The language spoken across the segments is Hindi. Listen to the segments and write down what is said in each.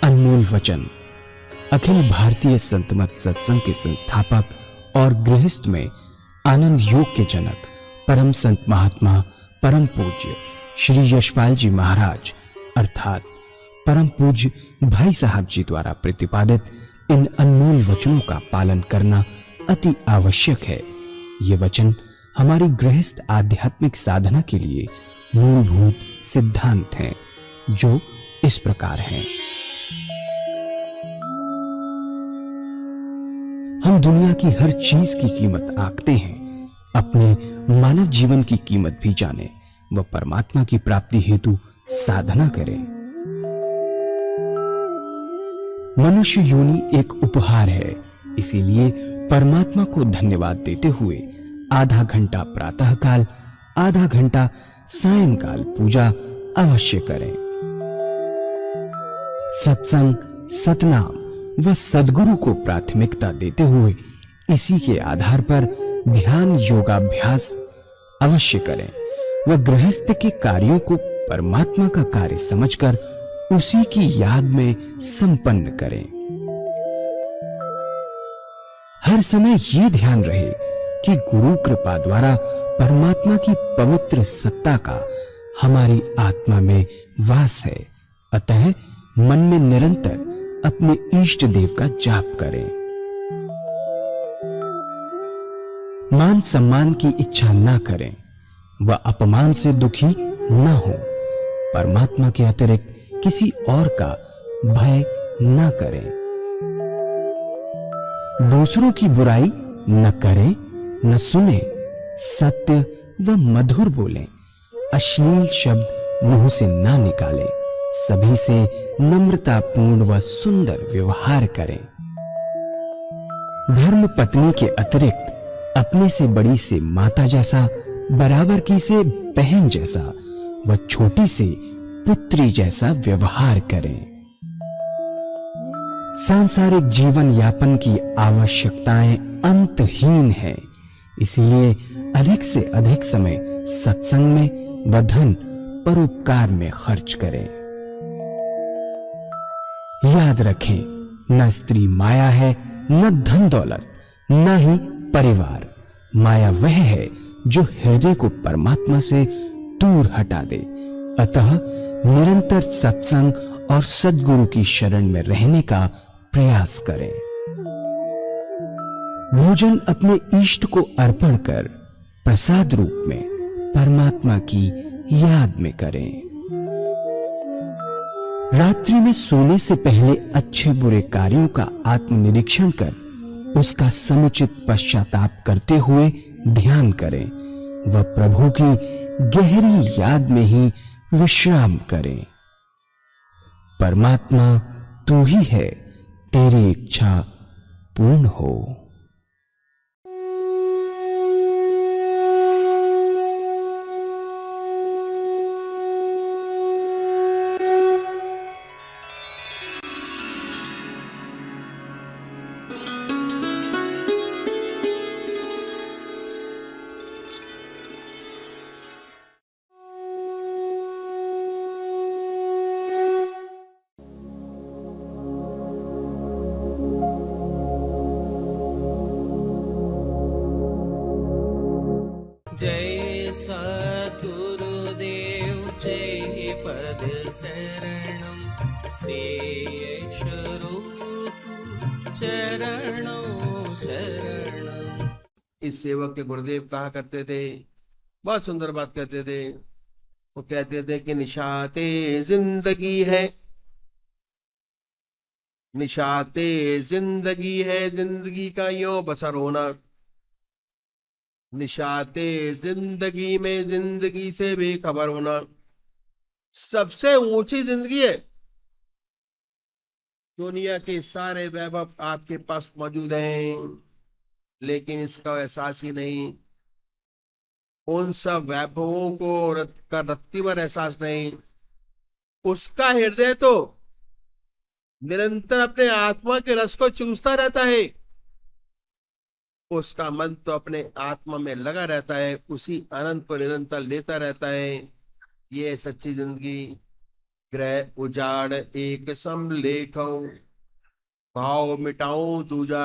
अनमोल वचन अखिल भारतीय संत मत सत्संग के संस्थापक और गृहस्थ में आनंद योग के जनक परम संत महात्मा परम पूज्य श्री यशपाल जी महाराज अर्थात परम पूज्य भाई साहब जी द्वारा प्रतिपादित इन अनमोल वचनों का पालन करना अति आवश्यक है। ये वचन हमारी गृहस्थ आध्यात्मिक साधना के लिए मूलभूत सिद्धांत हैं, जो इस प्रकार हैं। हम दुनिया की हर चीज की कीमत आंकते हैं, अपने मानव जीवन की कीमत भी जाने व परमात्मा की प्राप्ति हेतु साधना करें। मनुष्य योनि एक उपहार है, इसीलिए परमात्मा को धन्यवाद देते हुए आधा घंटा प्रातःकाल, आधा घंटा सायंकाल पूजा अवश्य करें। सत्संग, सतनाम व सद्गुरु को प्राथमिकता देते हुए इसी के आधार पर ध्यान योगाभ्यास अवश्य करें व गृहस्थ के कार्यों को परमात्मा का कार्य समझकर उसी की याद में संपन्न करें। हर समय ये ध्यान रहे कि गुरु कृपा द्वारा परमात्मा की पवित्र सत्ता का हमारी आत्मा में वास है, अतः मन में निरंतर अपने इष्ट देव का जाप करें। मान सम्मान की इच्छा ना करें व अपमान से दुखी ना हो। परमात्मा के अतिरिक्त किसी और का भय ना करें। दूसरों की बुराई न करें, न सुने, सत्य व मधुर बोलें, अश्लील शब्द मुंह से ना निकालें, सभी से नम्रतापूर्ण व सुंदर व्यवहार करें। धर्म पत्नी के अतिरिक्त अपने से बड़ी से माता जैसा, बराबर की से बहन जैसा व छोटी से पुत्री जैसा व्यवहार करें। सांसारिक जीवन यापन की आवश्यकताएं अंतहीन है, इसलिए अधिक से अधिक समय सत्संग में व धन परोपकार में खर्च करें। याद रखें, न स्त्री माया है, न धन दौलत, न ही परिवार। माया वह है जो हृदय को परमात्मा से दूर हटा दे। अतः निरंतर सत्संग और सद्गुरु की शरण में रहने का प्रयास करें। भोजन अपने इष्ट को अर्पण कर प्रसाद रूप में परमात्मा की याद में करें। रात्रि में सोने से पहले अच्छे बुरे कार्यों का आत्मनिरीक्षण कर उसका समुचित पश्चाताप करते हुए ध्यान करें व प्रभु की गहरी याद में ही विश्राम करें। परमात्मा तू ही है, तेरी इच्छा पूर्ण हो। जय सद्गुरुदेव जय पद शरणम श्रेयस्वरूप चरणों शरणम। इस सेवक के गुरुदेव कहा करते थे, बहुत सुंदर बात कहते थे। वो कहते थे कि निशाते जिंदगी है, निशाते जिंदगी है, जिंदगी का यो बसर होना। निशाते जिंदगी में जिंदगी से बेखबर होना सबसे ऊंची जिंदगी है। दुनिया के सारे वैभव आपके पास मौजूद हैं, लेकिन इसका एहसास ही नहीं। उन सब वैभवों को का रत्ती भर एहसास नहीं। उसका हृदय तो निरंतर अपने आत्मा के रस को चूसता रहता है, उसका मन तो अपने आत्मा में लगा रहता है, उसी आनंद को निरंतर लेता रहता है। ये सच्ची जिंदगी। ग्रह उजाड़ एक सम लेखो, भाव मिटाऊं दूजा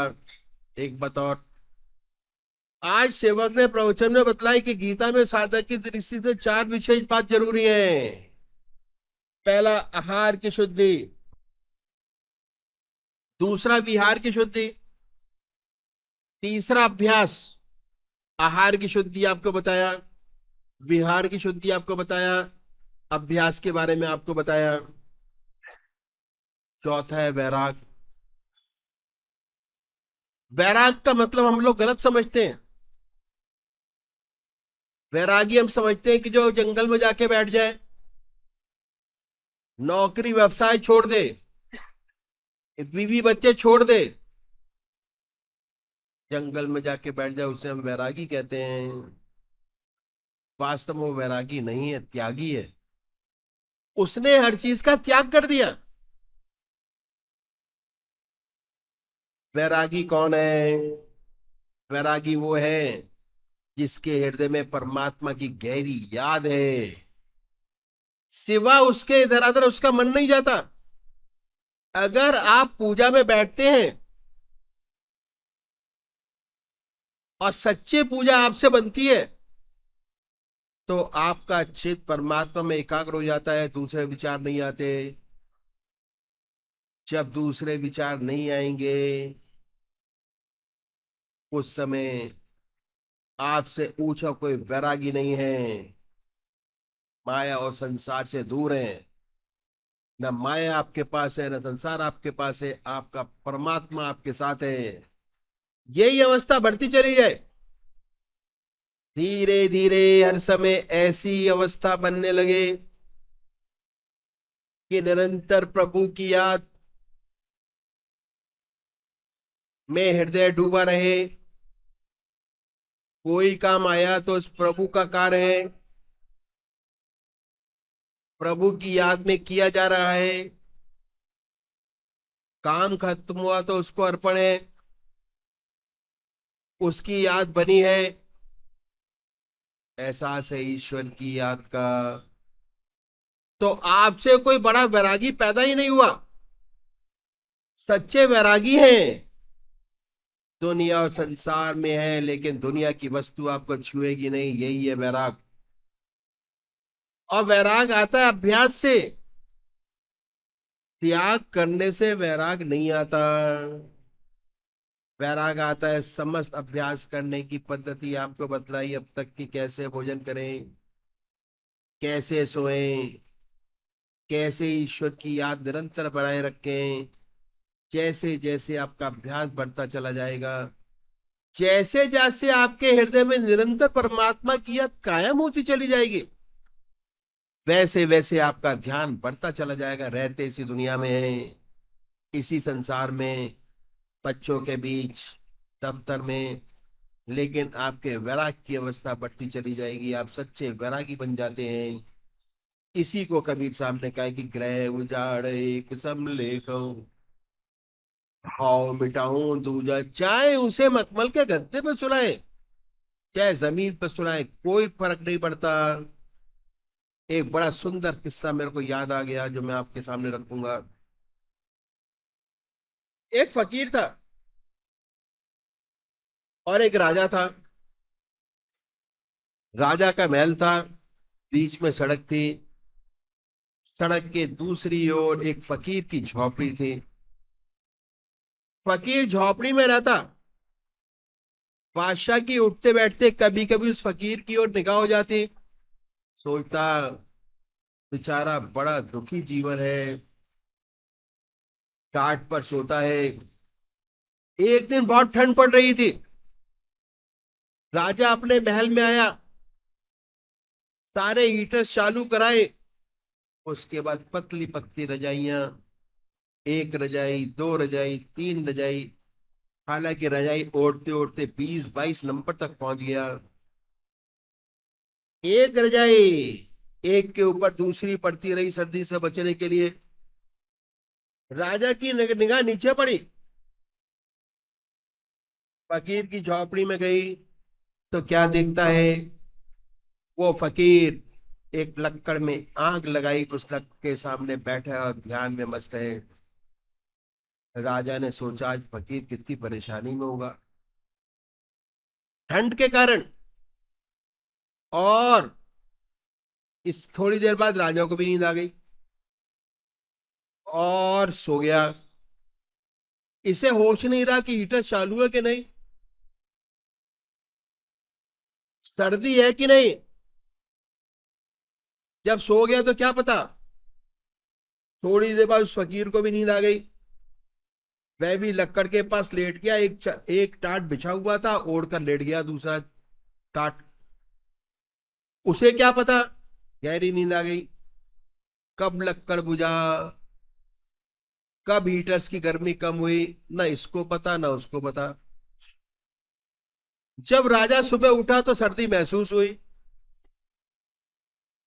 एक बतौर। आज सेवक ने प्रवचन में बतलाई कि गीता में साधक की दृष्टि से 4 विशेष बात जरूरी है। पहला, आहार की शुद्धि। दूसरा, विहार की शुद्धि। तीसरा, अभ्यास। आहार की शुद्धि आपको बताया, विहार की शुद्धि आपको बताया, अभ्यास के बारे में आपको बताया। चौथा है वैराग। वैराग का मतलब हम लोग गलत समझते हैं। वैरागी हम समझते हैं कि जो जंगल में जाके बैठ जाए, नौकरी व्यवसाय छोड़ दे, बीवी बच्चे छोड़ दे, जंगल में जाके बैठ जाए, उसे हम वैरागी कहते हैं। वास्तव में वो वैरागी नहीं है, त्यागी है। उसने हर चीज का त्याग कर दिया। वैरागी कौन है? वैरागी वो है जिसके हृदय में परमात्मा की गहरी याद है, सिवा उसके इधर उधर उसका मन नहीं जाता। अगर आप पूजा में बैठते हैं और सच्ची पूजा आपसे बनती है, तो आपका चित्त परमात्मा में एकाग्र हो जाता है, दूसरे विचार नहीं आते। जब दूसरे विचार नहीं आएंगे, उस समय आपसे ऊंचा कोई वैरागी नहीं है। माया और संसार से दूर है। न माया आपके पास है, न संसार आपके पास है, आपका परमात्मा आपके साथ है। यही अवस्था बढ़ती चली जाए, धीरे धीरे हर समय ऐसी अवस्था बनने लगे कि निरंतर प्रभु की याद में हृदय डूबा रहे। कोई काम आया तो उस प्रभु का कार्य है, प्रभु की याद में किया जा रहा है। काम खत्म हुआ तो उसको अर्पण है, उसकी याद बनी है। एहसास है ईश्वर की याद का। तो आपसे कोई बड़ा वैरागी पैदा ही नहीं हुआ। सच्चे वैरागी हैं, दुनिया और संसार में है, लेकिन दुनिया की वस्तु आपको छुएगी नहीं। यही है वैराग। और वैराग आता है अभ्यास से, त्याग करने से वैराग नहीं आता। वैराग आता है समस्त अभ्यास करने की पद्धति आपको बतलाई अब तक की, कैसे भोजन करें, कैसे सोएं, कैसे ईश्वर की याद निरंतर बनाए रखें। जैसे जैसे आपका अभ्यास बढ़ता चला जाएगा, जैसे जैसे आपके हृदय में निरंतर परमात्मा की याद कायम होती चली जाएगी, वैसे वैसे आपका ध्यान बढ़ता चला जाएगा। रहते इसी दुनिया में है, इसी संसार में, बच्चों के बीच, दफ्तर में, लेकिन आपके वैराग की अवस्था बढ़ती चली जाएगी। आप सच्चे वैरागी बन जाते हैं। इसी को कबीर साहब ने कहा है कि ग्रह उजाड़ एक सम लेखो, भाव मिटाऊं दूजा। चाहे उसे मखमल के गद्दे पे सुनाए, चाहे जमीन पर सुनाए, कोई फर्क नहीं पड़ता। एक बड़ा सुंदर किस्सा मेरे को याद आ गया, जो मैं आपके सामने रखूंगा। एक फकीर था और एक राजा था। राजा का महल था, बीच में सड़क थी, सड़क के दूसरी ओर एक फकीर की झोपड़ी थी। फकीर झोपड़ी में रहता, बादशाह की उठते बैठते कभी कभी उस फकीर की ओर निगाह हो जाती। सोचता, बेचारा बड़ा दुखी जीवन है, टाट पर सोता है। एक दिन बहुत ठंड पड़ रही थी। राजा अपने महल में आया, सारे हीटर्स चालू कराए। उसके बाद पतली पतली रजाइयां, एक रजाई, दो रजाई, तीन रजाई। हालांकि रजाई ओढ़ते ओढ़ते 20-22 नंबर तक पहुंच गया। एक रजाई एक के ऊपर दूसरी पड़ती रही सर्दी से बचने के लिए। राजा की निगाह नीचे पड़ी, फकीर की झोपड़ी में गई तो क्या देखता है? वो फकीर एक लक्कड़ में आग लगाई, उस लक्कड़ के सामने बैठा और ध्यान में मस्त है। राजा ने सोचा आज फकीर कितनी परेशानी में होगा, ठंड के कारण। और इस थोड़ी देर बाद राजा को भी नींद आ गई और सो गया। इसे होश नहीं रहा कि हीटर चालू है कि नहीं, सर्दी है कि नहीं। जब सो गया तो क्या पता, थोड़ी देर बाद उस फकीर को भी नींद आ गई। वह भी लक्कड़ के पास लेट गया, एक टाट बिछा हुआ था, ओढ़ कर लेट गया दूसरा टाट। उसे क्या पता, गहरी नींद आ गई। कब लक्कड़ बुझा, कब हीटर्स की गर्मी कम हुई, ना इसको पता ना उसको पता। जब राजा सुबह उठा तो सर्दी महसूस हुई।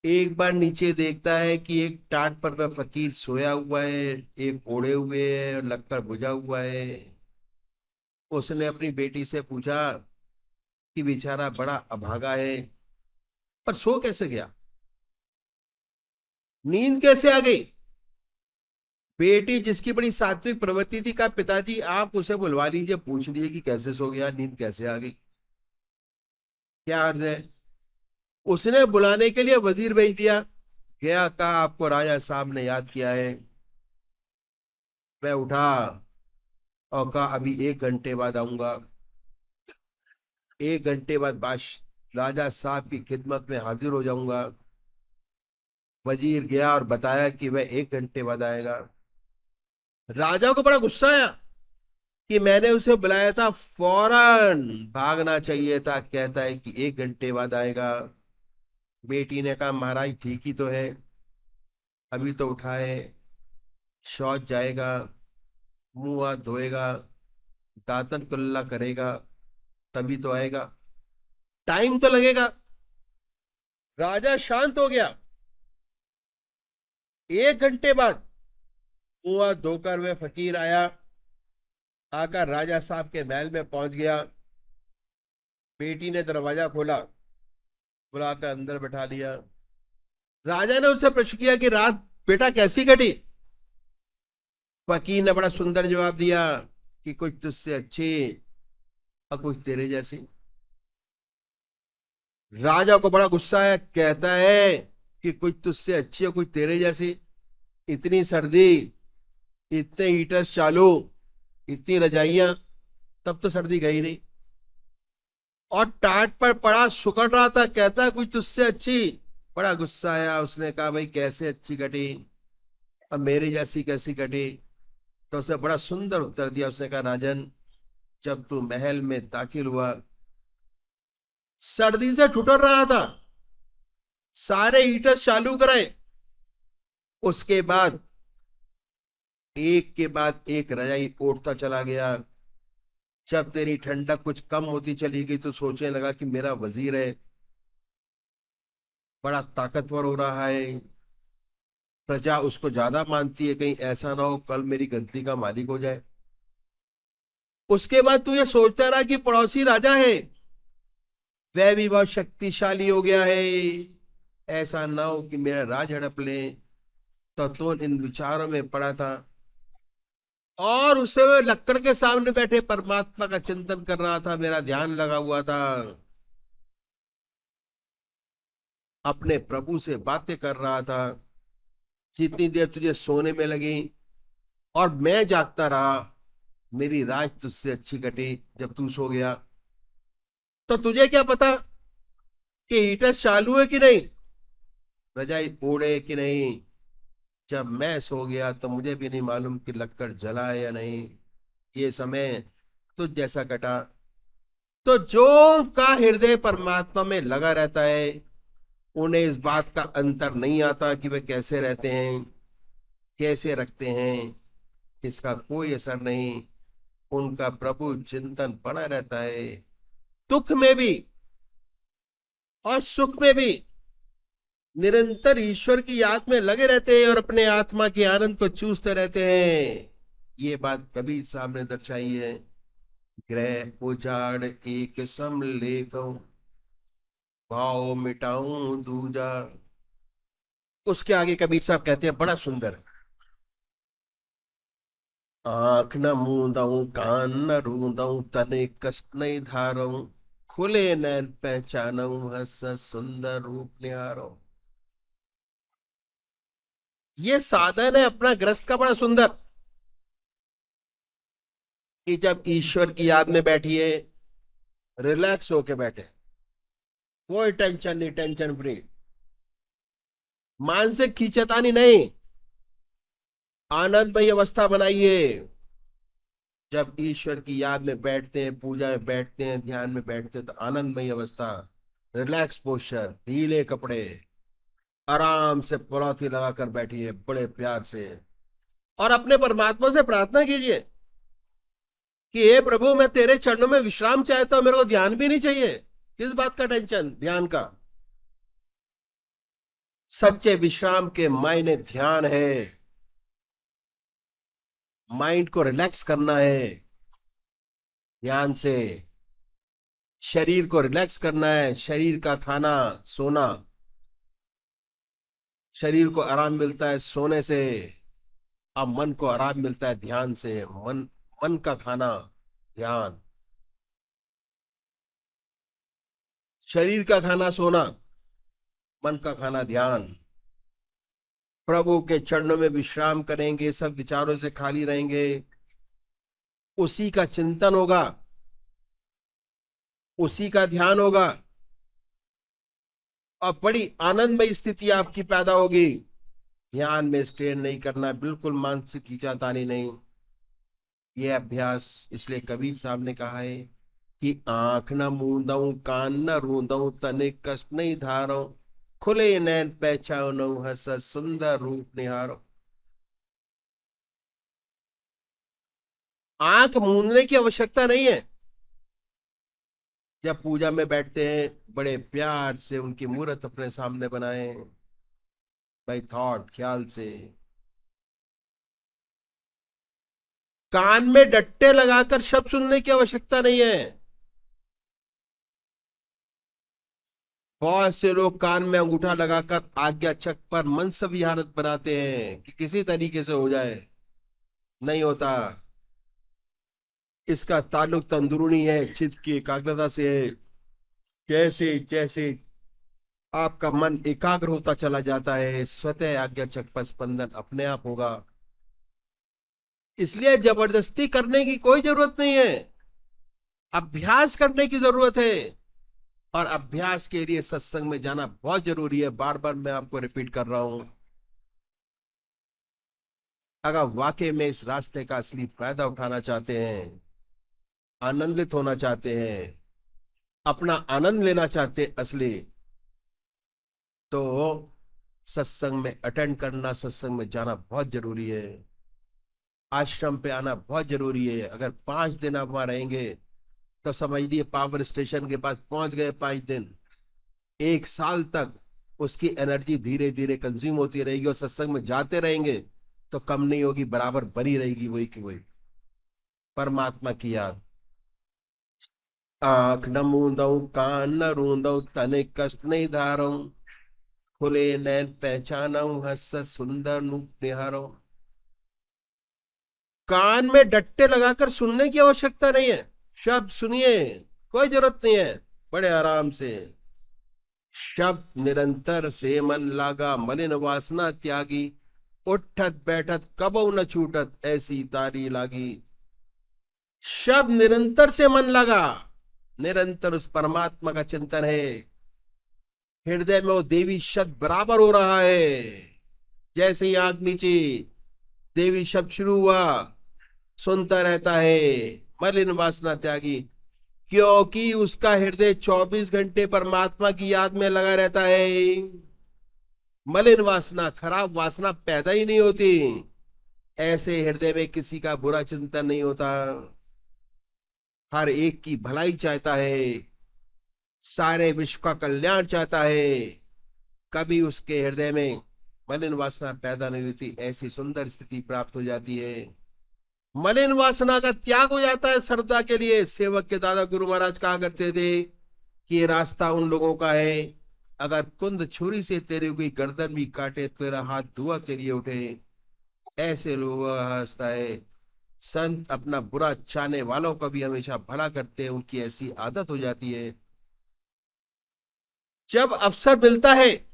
एक बार नीचे देखता है कि एक टाट पर वह फकीर सोया हुआ है, एक ओढ़े हुए है और लक्कड़ बुझा हुआ है। उसने अपनी बेटी से पूछा कि बेचारा बड़ा अभागा है, पर सो कैसे गया, नींद कैसे आ गई। बेटी जिसकी बड़ी सात्विक प्रवृत्ति थी, कहा पिताजी आप उसे बुलवा लीजिए, पूछ लीजिए कि कैसे सो गया, नींद कैसे आ गई, क्या अर्ज है। उसने बुलाने के लिए वजीर भेज दिया। गया, कहा आपको राजा साहब ने याद किया है। मैं उठा और कहा अभी 1 घंटे बाद आऊंगा। 1 घंटे बाद राजा साहब की खिदमत में हाजिर हो जाऊंगा। वजीर गया और बताया कि वह 1 घंटे बाद आएगा। राजा को बड़ा गुस्सा आया कि मैंने उसे बुलाया था, फौरन भागना चाहिए था, कहता है कि 1 घंटे बाद आएगा। बेटी ने कहा महाराज ठीक ही तो है, अभी तो उठा है, शौच जाएगा, मुंह हाथ धोएगा, दातन कुल्ला करेगा, तभी तो आएगा, टाइम तो लगेगा। राजा शांत हो गया। 1 घंटे बाद मुंह हाथ धोकर वह फकीर आया, आकर राजा साहब के महल में पहुंच गया। बेटी ने दरवाजा खोला, बुलाकर अंदर बैठा लिया। राजा ने उससे प्रश्न किया कि रात बेटा कैसी कटी। फकीर ने बड़ा सुंदर जवाब दिया कि कुछ तुझसे अच्छी और कुछ तेरे जैसी। राजा को बड़ा गुस्सा आया, कहता है कि कुछ तुझसे अच्छी और कुछ तेरे जैसी, इतनी सर्दी, इतने हीटर्स चालू, इतनी रजाइयां, तब तो सर्दी गई नहीं। और टाट पर पड़ा सुकड़ रहा था, कहता है कुछ तुझसे अच्छी। बड़ा गुस्सा आया, उसने कहा भाई कैसे अच्छी कटी, अब मेरी जैसी कैसी कटी। तो उसने बड़ा सुंदर उत्तर दिया। उसने कहा राजन, जब तू महल में दाखिल हुआ सर्दी से ठुठर रहा था, सारे हीटर चालू कराए, उसके बाद एक के बाद एक रजाई ओढ़ता चला गया। जब तेरी ठंडक कुछ कम होती चली गई तो सोचने लगा कि मेरा वजीर है, बड़ा ताकतवर हो रहा है, प्रजा उसको ज्यादा मानती है, कहीं ऐसा ना हो कल मेरी गद्दी का मालिक हो जाए। उसके बाद तू ये सोचता रहा कि पड़ोसी राजा है, वह भी बहुत शक्तिशाली हो गया है, ऐसा ना हो कि मेरा राज हड़प ले। तो इन विचारों में पड़ा था और उसे मैं लक्कड़ के सामने बैठे परमात्मा का चिंतन कर रहा था, मेरा ध्यान लगा हुआ था, अपने प्रभु से बातें कर रहा था। जितनी देर तुझे सोने में लगी और मैं जागता रहा, मेरी रात तुझसे अच्छी कटी। जब तू सो गया तो तुझे क्या पता कि हीटर चालू है कि नहीं, रजाई ओढ़े कि नहीं। जब मैं सो गया तो मुझे भी नहीं मालूम कि लक्कड़ जला है या नहीं। ये समय तुझ जैसा कटा। तो जो का हृदय परमात्मा में लगा रहता है, उन्हें इस बात का अंतर नहीं आता कि वे कैसे रहते हैं, कैसे रखते हैं, इसका कोई असर नहीं। उनका प्रभु चिंतन बना रहता है, दुख में भी और सुख में भी निरंतर ईश्वर की याद में लगे रहते हैं और अपने आत्मा के आनंद को चूसते रहते हैं। ये बात कबीर साहब ने दर्शाई है। ग्रह उजाड़ एक सम लेखो, भाव मिटाऊं दूजा, उसके आगे कबीर साहब कहते हैं बड़ा सुंदर, आंख न मूंदऊं कान न रूंदऊं तने कष्ट नहीं धारऊं, खुले नैन पहचानऊं हंस हंस सुंदर रूप निहारो। ये साधन है अपना गृहस्थ का बड़ा सुंदर, कि जब ईश्वर की याद में बैठिए, रिलैक्स होके बैठे, कोई टेंशन नहीं, टेंशन फ्री, मानसिक खींचतानी नहीं, आनंदमयी अवस्था बनाइए। जब ईश्वर की याद में बैठते हैं, पूजा में बैठते हैं, ध्यान में बैठते हैं, तो आनंदमयी अवस्था, रिलैक्स पोस्चर, ढीले कपड़े, आराम से पलौती लगाकर बैठिए बड़े प्यार से, और अपने परमात्मा से प्रार्थना कीजिए कि हे प्रभु, मैं तेरे चरणों में विश्राम चाहता हूं, मेरे को ध्यान भी नहीं चाहिए। किस बात का टेंशन ध्यान का? सच्चे विश्राम के मायने ध्यान है, माइंड को रिलैक्स करना है ध्यान से, शरीर को रिलैक्स करना है, शरीर का खाना सोना, शरीर को आराम मिलता है सोने से, अब मन को आराम मिलता है ध्यान से। मन का खाना ध्यान, शरीर का खाना सोना, मन का खाना ध्यान। प्रभु के चरणों में विश्राम करेंगे, सब विचारों से खाली रहेंगे, उसी का चिंतन होगा, उसी का ध्यान होगा, और बड़ी आनंदमय स्थिति आपकी पैदा होगी। ध्यान में स्ट्रेन नहीं करना, बिल्कुल मानसिक खींचातानी नहीं। ये अभ्यास इसलिए कबीर साहब ने कहा है कि आंख न मूंदऊं कान न रूंदऊं तने कष्ट नहीं धारो, खुले नैन पहचानो हंस सुंदर रूप निहारो। आंख मूंदने की आवश्यकता नहीं है। जब पूजा में बैठते हैं, बड़े प्यार से उनकी मूर्त अपने सामने बनाए, बाई थॉट, ख्याल से। कान में डट्टे लगाकर शब्द सुनने की आवश्यकता नहीं है। बहुत से लोग कान में अंगूठा लगाकर आज्ञा चक्र पर मन से विहारत बनाते हैं कि किसी तरीके से हो जाए, नहीं होता। इसका ताल्लुक तंदुरुनी है, चित्त की एकाग्रता से है। जैसे जैसे आपका मन एकाग्र होता चला जाता है, स्वतः आज्ञा चक्र पर स्पंदन अपने आप होगा। इसलिए जबरदस्ती करने की कोई जरूरत नहीं है, अभ्यास करने की जरूरत है। और अभ्यास के लिए सत्संग में जाना बहुत जरूरी है। बार बार मैं आपको रिपीट कर रहा हूं, अगर वाकई में इस रास्ते का असली फायदा उठाना चाहते हैं, आनंदित होना चाहते हैं, अपना आनंद लेना चाहते असली, तो सत्संग में अटेंड करना, सत्संग में जाना बहुत जरूरी है। आश्रम पे आना बहुत जरूरी है। अगर 5 दिन आप वहां रहेंगे तो समझिए पावर स्टेशन के पास पहुंच गए। 5 दिन, 1 साल तक उसकी एनर्जी धीरे धीरे कंज्यूम होती रहेगी, और सत्संग में जाते रहेंगे तो कम नहीं होगी, बराबर बनी रहेगी वही की वही। परमात्मा की याद। आंख न मूंदऊं कान न रूंदऊं तने कष्ट नहीं धारऊं, खुले नैन पहचानऊं हंस सुंदर रूप निहारऊं। कान में डट्टे लगाकर सुनने की आवश्यकता नहीं है। शब्द सुनिए, कोई जरूरत नहीं है, बड़े आराम से। शब्द निरंतर से मन लागा, मलिन वासना त्यागी, उठत बैठत कबहु न छूटत ऐसी तारी लागी। शब्द निरंतर से मन लगा, निरंतर उस परमात्मा का चिंतन है, हृदय में वो देवी शब्द बराबर हो रहा है। जैसे ही आंख नीचे, देवी शब्द शुरू हुआ, सुनता रहता है, मलिन वासना त्यागी, क्योंकि उसका हृदय 24 घंटे परमात्मा की याद में लगा रहता है। मलिन वासना, खराब वासना पैदा ही नहीं होती। ऐसे हृदय में किसी का बुरा चिंतन नहीं होता, हर एक की भलाई चाहता है, सारे विश्व का कल्याण चाहता है। कभी उसके हृदय में मलिन वासना पैदा नहीं होती। ऐसी सुंदर स्थिति प्राप्त हो जाती है। मलिन वासना का त्याग हो जाता है श्रद्धा के लिए। सेवक के दादा गुरु महाराज कहा करते थे कि ये रास्ता उन लोगों का है अगर कुंद छुरी से तेरे कोई गर्दन भी काटे, तेरा हाथ दुआ के लिए उठे। ऐसे लोग हंसता है। संत अपना बुरा चाहने वालों का भी हमेशा भला करते हैं, उनकी ऐसी आदत हो जाती है। जब अवसर मिलता है,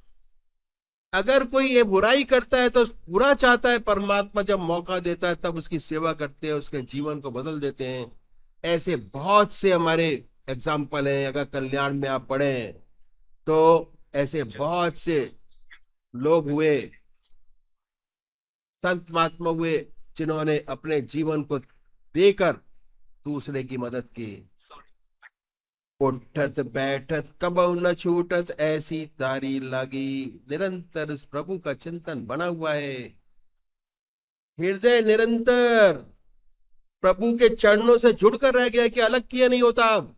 अगर कोई ये बुराई करता है तो बुरा चाहता है, परमात्मा जब मौका देता है तब उसकी सेवा करते हैं, उसके जीवन को बदल देते हैं। ऐसे बहुत से हमारे एग्जाम्पल हैं। अगर कल्याण में आप पढ़ें तो ऐसे बहुत से लोग हुए, संत महात्मा हुए, जिन्होंने अपने जीवन को देकर दूसरे की मदद की। उठत बैठत कबहु न छूटत, ऐसी तारी लगी। निरंतर उस प्रभु का चिंतन बना हुआ है। हृदय निरंतर प्रभु के चरणों से जुड़कर रह गया कि अलग किया नहीं होता। अब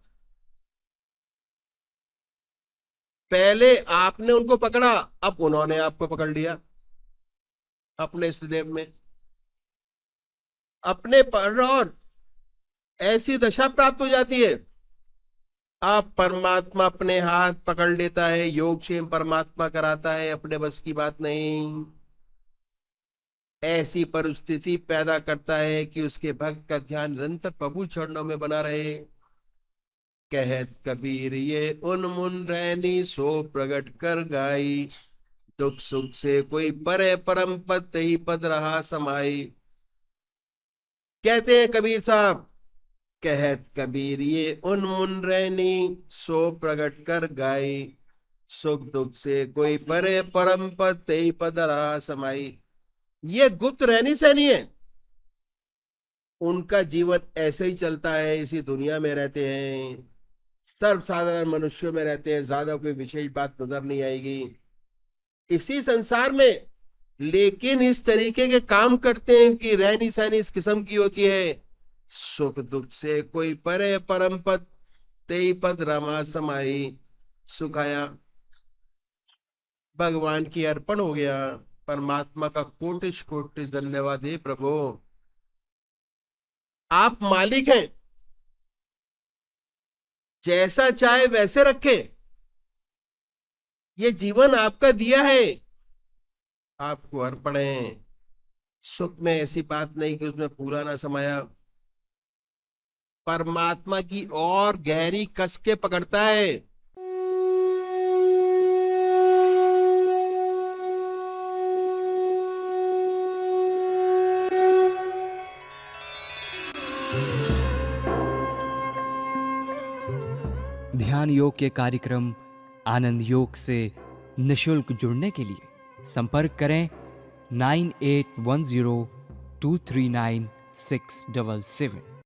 पहले आपने उनको पकड़ा, अब उन्होंने आपको पकड़ लिया अपने इष्टदेव में, अपने पर। और ऐसी दशा प्राप्त हो जाती है, आप परमात्मा अपने हाथ पकड़ लेता है, योगक्षेम परमात्मा कराता है, अपने बस की बात नहीं। ऐसी परिस्थिति पैदा करता है कि उसके भक्त का ध्यान निरंतर प्रभु चरणों में बना रहे। कहत कबीर ये उन्मुन रैनी, सो प्रगट कर गाई। दुख सुख से कोई परे परम पद, तही पद रहा समाई। कहते हैं कबीर साहब, कहत कबीर ये उन्मुन रैनी, सो प्रगट कर गाई। सुख दुख से कोई परे परम पद, तेई पद रहा समाई। ये गुप्त रहनी सहनी है। उनका जीवन ऐसे ही चलता है, इसी दुनिया में रहते हैं, सर्वसाधारण मनुष्यों में रहते हैं, ज्यादा कोई विशेष बात नजर नहीं आएगी इसी संसार में। लेकिन इस तरीके के काम करते हैं कि रहनी सहनी इस किस्म की होती है। सुख दुख से कोई परे परम पद, तेई पद रमा समाई। सुखाया भगवान की अर्पण हो गया। परमात्मा का कोटिश कोटिश धन्यवाद है प्रभु। आप मालिक हैं, जैसा चाहे वैसे रखे। ये जीवन आपका दिया है, आपको अर्पण है। सुख में ऐसी बात नहीं कि उसमें पूरा ना समाया। परमात्मा की और गहरी कस के पकड़ता है। ध्यान योग के कार्यक्रम आनंद योग से निशुल्क जुड़ने के लिए संपर्क करें 9810239677।